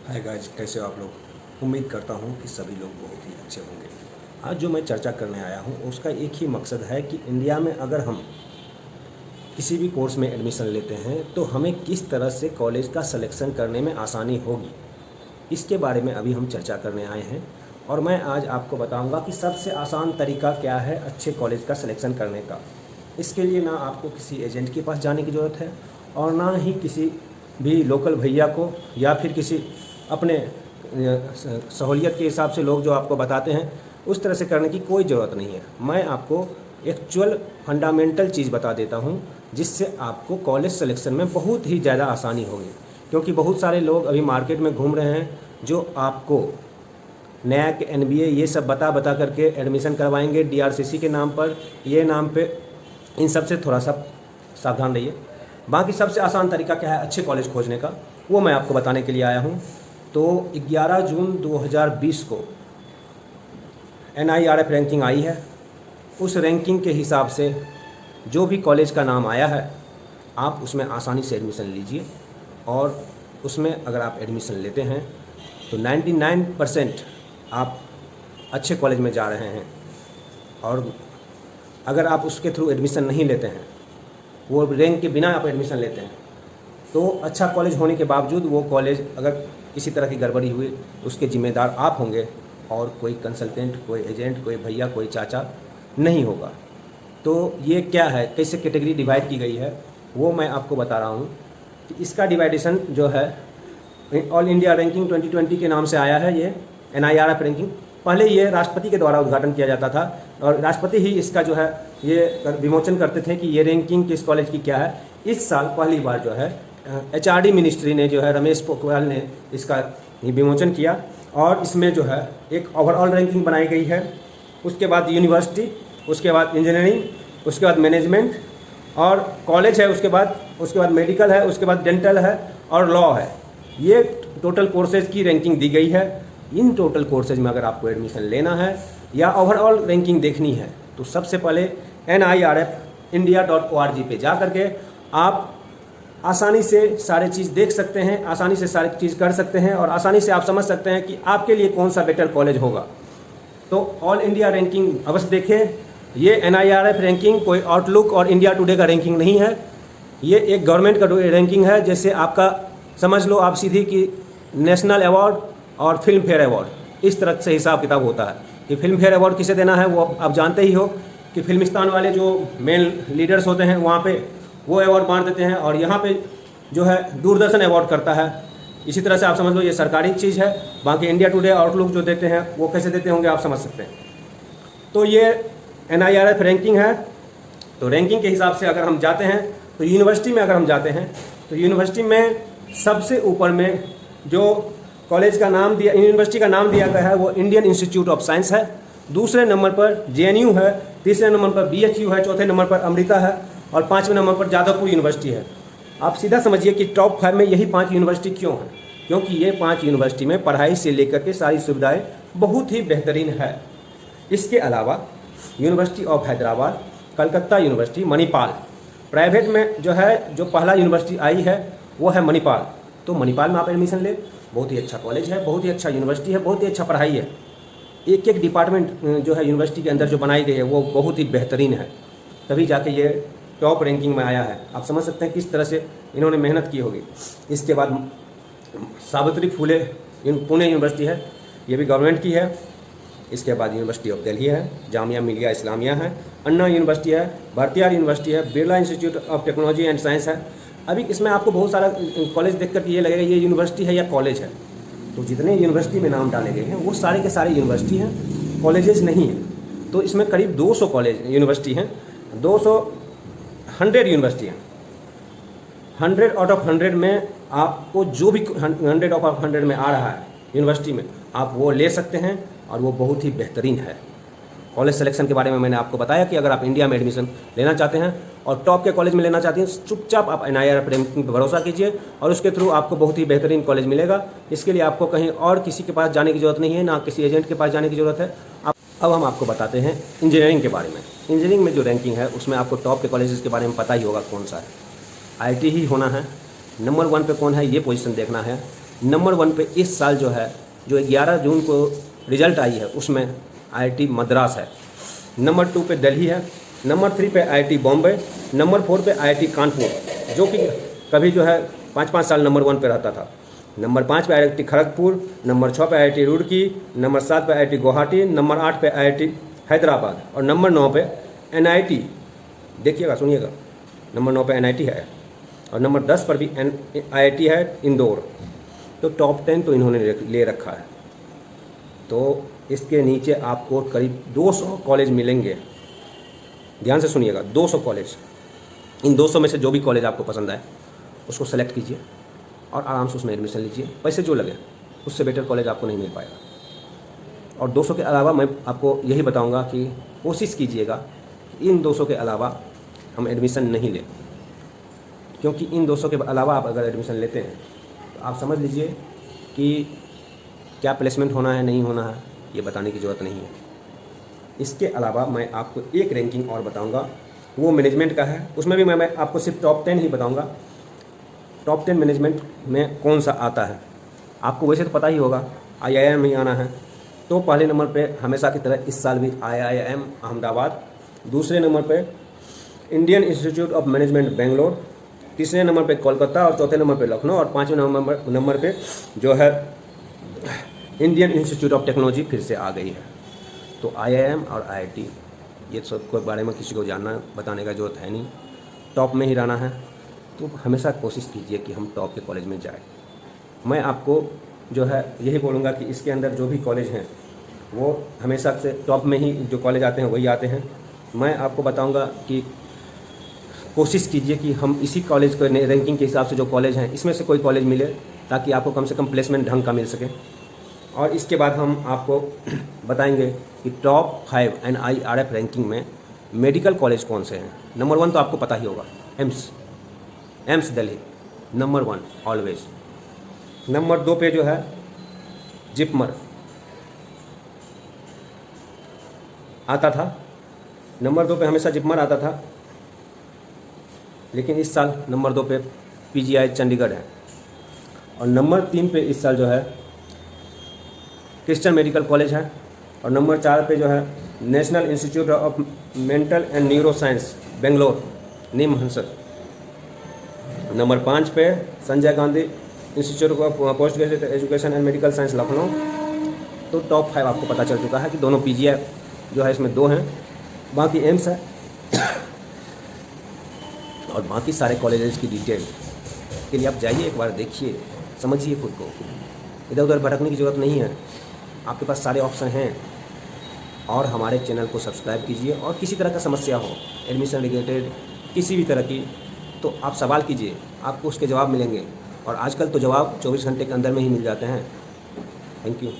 Hi guys, कैसे हो आप लोग। उम्मीद करता हूँ कि सभी लोग बहुत ही अच्छे होंगे। आज जो मैं चर्चा करने आया हूँ उसका एक ही मकसद है कि इंडिया में अगर हम किसी भी कोर्स में एडमिशन लेते हैं तो हमें किस तरह से कॉलेज का सिलेक्शन करने में आसानी होगी, इसके बारे में अभी हम चर्चा करने आए हैं। और मैं आज आपको बताऊंगा कि सबसे आसान तरीका क्या है अच्छे कॉलेज का सिलेक्शन करने का। इसके लिए ना आपको किसी एजेंट के पास जाने की ज़रूरत है और ना ही किसी भी लोकल भैया को या फिर किसी अपने सहूलियत के हिसाब से लोग जो आपको बताते हैं उस तरह से करने की कोई ज़रूरत नहीं है। मैं आपको एक्चुअल फंडामेंटल चीज़ बता देता हूँ जिससे आपको कॉलेज सिलेक्शन में बहुत ही ज़्यादा आसानी होगी। क्योंकि बहुत सारे लोग अभी मार्केट में घूम रहे हैं जो आपको नैक एनबीए ये सब बता करके एडमिशन करवाएंगे डीआरसीसी के नाम पर, ये नाम पे। इन सब से थोड़ा सा सावधान रहिए। बाकी सबसे आसान तरीका क्या है अच्छे कॉलेज खोजने का, वो मैं आपको बताने के लिए आया हूँ। तो 11 जून 2020 को NIRF रैंकिंग आई है। उस रैंकिंग के हिसाब से जो भी कॉलेज का नाम आया है आप उसमें आसानी से एडमिशन लीजिए। और उसमें अगर आप एडमिशन लेते हैं तो 99% आप अच्छे कॉलेज में जा रहे हैं। और अगर आप उसके थ्रू एडमिशन नहीं लेते हैं, वो रैंक के बिना आप एडमिशन लेते हैं, तो अच्छा कॉलेज होने के बावजूद वो कॉलेज अगर किसी तरह की गड़बड़ी हुई उसके ज़िम्मेदार आप होंगे और कोई कंसल्टेंट, कोई एजेंट, कोई भैया, कोई चाचा नहीं होगा। तो ये क्या है, कैसे कैटेगरी डिवाइड की गई है वो मैं आपको बता रहा हूँ कि इसका डिवाइडेशन जो है ऑल इंडिया रैंकिंग 2020 के नाम से आया है। ये NIRF रैंकिंग पहले ये राष्ट्रपति के द्वारा उद्घाटन किया जाता था और राष्ट्रपति ही इसका जो है ये विमोचन करते थे कि ये रैंकिंग किस कॉलेज की क्या है। इस साल पहली बार जो है HRD मिनिस्ट्री ने जो है रमेश पोखरियाल ने इसका विमोचन किया और इसमें जो है एक ओवरऑल रैंकिंग बनाई गई है। उसके बाद यूनिवर्सिटी, उसके बाद इंजीनियरिंग, उसके बाद मैनेजमेंट और कॉलेज है, उसके बाद मेडिकल है, उसके बाद डेंटल है और लॉ है। ये टोटल कोर्सेज की रैंकिंग दी गई है। इन टोटल कोर्सेज में अगर आपको एडमिशन लेना है या ओवरऑल रैंकिंग देखनी है तो सबसे पहले NIRFindia.org पे जा करके आप आसानी से सारी चीज़ देख सकते हैं, आसानी से सारी चीज़ कर सकते हैं और आसानी से आप समझ सकते हैं कि आपके लिए कौन सा बेटर कॉलेज होगा। तो ऑल इंडिया रैंकिंग अवश्य देखें। ये NIRF रैंकिंग कोई आउटलुक और इंडिया टुडे का रैंकिंग नहीं है। ये एक गवर्नमेंट का रैंकिंग है। जैसे आपका समझ लो आप सीधी कि नेशनल अवार्ड और फिल्म फेयर अवार्ड, इस तरह से हिसाब किताब होता है कि फिल्म फेयर अवार्ड किसे देना है वो आप जानते ही हो कि फिल्मिस्तान वाले जो मेन लीडर्स होते हैं वहाँ पे वो अवार्ड बांट देते हैं और यहाँ पे जो है दूरदर्शन अवार्ड करता है। इसी तरह से आप समझ लो ये सरकारी चीज़ है। बाकी इंडिया टुडे आउटलुक जो देते हैं वो कैसे देते होंगे आप समझ सकते हैं। तो ये NIRF रैंकिंग है। तो रैंकिंग के हिसाब से अगर हम जाते हैं तो यूनिवर्सिटी में अगर हम जाते हैं तो यूनिवर्सिटी में सबसे ऊपर में जो कॉलेज का नाम दिया, यूनिवर्सिटी का नाम दिया गया है वो इंडियन इंस्टीट्यूट ऑफ साइंस है। दूसरे नंबर पर JNU है, तीसरे नंबर पर BHU है, चौथे नंबर पर अमृता है और पाँचवें नंबर पर जादवपुर यूनिवर्सिटी है। आप सीधा समझिए कि टॉप 5 में यही 5 यूनिवर्सिटी क्यों हैं, क्योंकि ये 5 यूनिवर्सिटी में पढ़ाई से लेकर के सारी सुविधाएं बहुत ही बेहतरीन है। इसके अलावा university of Hyderabad, Calcutta university, Manipal, private में जो है जो पहला यूनिवर्सिटी आई है वो है मणिपाल। तो मणिपाल में आप एडमिशन लें, बहुत ही अच्छा कॉलेज है, बहुत ही अच्छा यूनिवर्सिटी है, बहुत ही अच्छा पढ़ाई है। एक एक डिपार्टमेंट जो है यूनिवर्सिटी के अंदर जो बनाई गई है वो बहुत ही बेहतरीन है, तभी जाके ये टॉप रैंकिंग में आया है। आप समझ सकते हैं किस तरह से इन्होंने मेहनत की होगी। इसके बाद सावित्री फुले पुणे यूनिवर्सिटी है, ये भी गवर्नमेंट की है। इसके बाद यूनिवर्सिटी ऑफ दिल्ली है, जामिया मिलिया इस्लामिया है, अन्ना यूनिवर्सिटी है, भारतीयार यूनिवर्सिटी है, Birla institute of technology and science है। अभी इसमें आपको बहुत सारा कॉलेज देख कर ये लगेगा ये यूनिवर्सिटी है या कॉलेज है। तो जितने यूनिवर्सिटी में नाम डाले गए हैं वो सारे के सारे यूनिवर्सिटी हैं, कॉलेजेस नहीं हैं। तो इसमें करीब 200 कॉलेज यूनिवर्सिटी हैं, 100 यूनिवर्सिटी हैं। 100 आउट ऑफ 100 में आपको जो भी 100 आउट ऑफ 100 में आ रहा है यूनिवर्सिटी में आप वो ले सकते हैं और वो बहुत ही बेहतरीन है। कॉलेज सिलेक्शन के बारे में मैंने आपको बताया कि अगर आप इंडिया में एडमिशन लेना चाहते हैं और टॉप के कॉलेज में लेना चाहते हैं, चुपचाप आप NIRF रैंकिंग पर भरोसा कीजिए और उसके थ्रू आपको बहुत ही बेहतरीन कॉलेज मिलेगा। इसके लिए आपको कहीं और किसी के पास जाने की ज़रूरत नहीं है, ना किसी एजेंट के पास जाने की ज़रूरत है। अब हम आपको बताते हैं इंजीनियरिंग के बारे में। इंजीनियरिंग में जो रैंकिंग है उसमें आपको टॉप के कॉलेजेस के बारे में पता ही होगा कौन सा है। IIT ही होना है। नंबर 1 पे कौन है ये पोजीशन देखना है। नंबर 1 पे इस साल जो है, जो 11 जून को रिजल्ट आई है, उसमें IIT मद्रास है। नंबर 2 पे दिल्ली है। नंबर 3 पे IIT बॉम्बे। नंबर 4 पे IIT कानपुर, जो कि कभी जो है 5-5 साल नंबर 1 पे रहता था। नंबर 5 पे IIT खड़गपुर। नंबर 6 पे IIT रुड़की। नंबर 7 पे IIT गुवाहाटी। नंबर 8 पे IIT हैदराबाद। और नंबर 9 पे NIT, देखिएगा सुनिएगा, नंबर 9 पे NIT है। और नंबर 10 पर भी IIT है इंदौर। तो टॉप 10 तो इन्होंने ले रखा है। तो इसके नीचे आपको करीब 200 कॉलेज मिलेंगे। ध्यान से सुनिएगा, 200 कॉलेज। इन 200 में से जो भी कॉलेज आपको पसंद आए उसको सेलेक्ट कीजिए और आराम से उसमें एडमिशन लीजिए। पैसे जो लगे, उससे बेटर कॉलेज आपको नहीं मिल पाएगा। और 200 के अलावा मैं आपको यही बताऊंगा कि कोशिश कीजिएगा कि इन 200 के अलावा हम एडमिशन नहीं लें, क्योंकि इन 200 के अलावा आप अगर एडमिशन लेते हैं तो आप समझ लीजिए कि क्या प्लेसमेंट होना है नहीं होना है ये बताने की ज़रूरत नहीं है। इसके अलावा मैं आपको एक रैंकिंग और बताऊंगा, वो मैनेजमेंट का है। उसमें भी मैं आपको सिर्फ टॉप 10 ही बताऊंगा। टॉप 10 मैनेजमेंट में कौन सा आता है आपको वैसे तो पता ही होगा, IIM ही आना है। तो पहले नंबर पे हमेशा की तरह इस साल भी IIM अहमदाबाद। दूसरे नंबर पे Indian institute of management Bangalore. तीसरे नंबर पे कोलकाता। और चौथे नंबर पे लखनऊ। और पाँचवें नंबर पे जो है इंडियन इंस्टीट्यूट ऑफ टेक्नोलॉजी फिर से आ गई है। तो IIM और IIT ये सब के बारे में किसी को जानना बताने का जरूरत है नहीं, टॉप में ही रहना है। तो हमेशा कोशिश कीजिए कि हम टॉप के कॉलेज में जाएं। मैं आपको जो है यही बोलूँगा कि इसके अंदर जो भी कॉलेज हैं वो हमेशा से टॉप में ही जो कॉलेज आते हैं वही आते हैं। मैं आपको बताऊँगा कि कोशिश कीजिए कि हम इसी कॉलेज को रैंकिंग के हिसाब से जो कॉलेज हैं इसमें से कोई कॉलेज मिले, ताकि आपको कम से कम प्लेसमेंट ढंग का मिल सके। और इसके बाद हम आपको बताएंगे कि टॉप 5 NIRF रैंकिंग में मेडिकल कॉलेज कौन से हैं। नंबर 1 तो आपको पता ही होगा, AIIMS Delhi number 1 always. Number 2 पे जो है जिपमर आता था। नंबर 2 पे हमेशा जिपमर आता था, लेकिन इस साल नंबर 2 पे PGI चंडीगढ़ है। और नंबर 3 पे इस साल जो है क्रिश्चियन मेडिकल कॉलेज है। और नंबर 4 पे जो है national institute of mental and neuro science Bangalore NIMHANS. Number 5 पे Sanjay Gandhi institute of post graduate education and medical science Lucknow. तो टॉप 5 आपको पता चल चुका है कि दोनों PGI जो है इसमें 2 हैं, बाकी एम्स है। और बाकी सारे कॉलेजेस की डिटेल के लिए आप जाइए, एक बार देखिए, समझिए खुद को। इधर उधर भटकने की ज़रूरत नहीं है, आपके पास सारे ऑप्शन हैं। और हमारे चैनल को सब्सक्राइब कीजिए। और किसी तरह का समस्या हो एडमिशन रिलेटेड किसी भी तरह की, तो आप सवाल कीजिए, आपको उसके जवाब मिलेंगे। और आजकल तो जवाब 24 घंटे के अंदर में ही मिल जाते हैं। Thank you.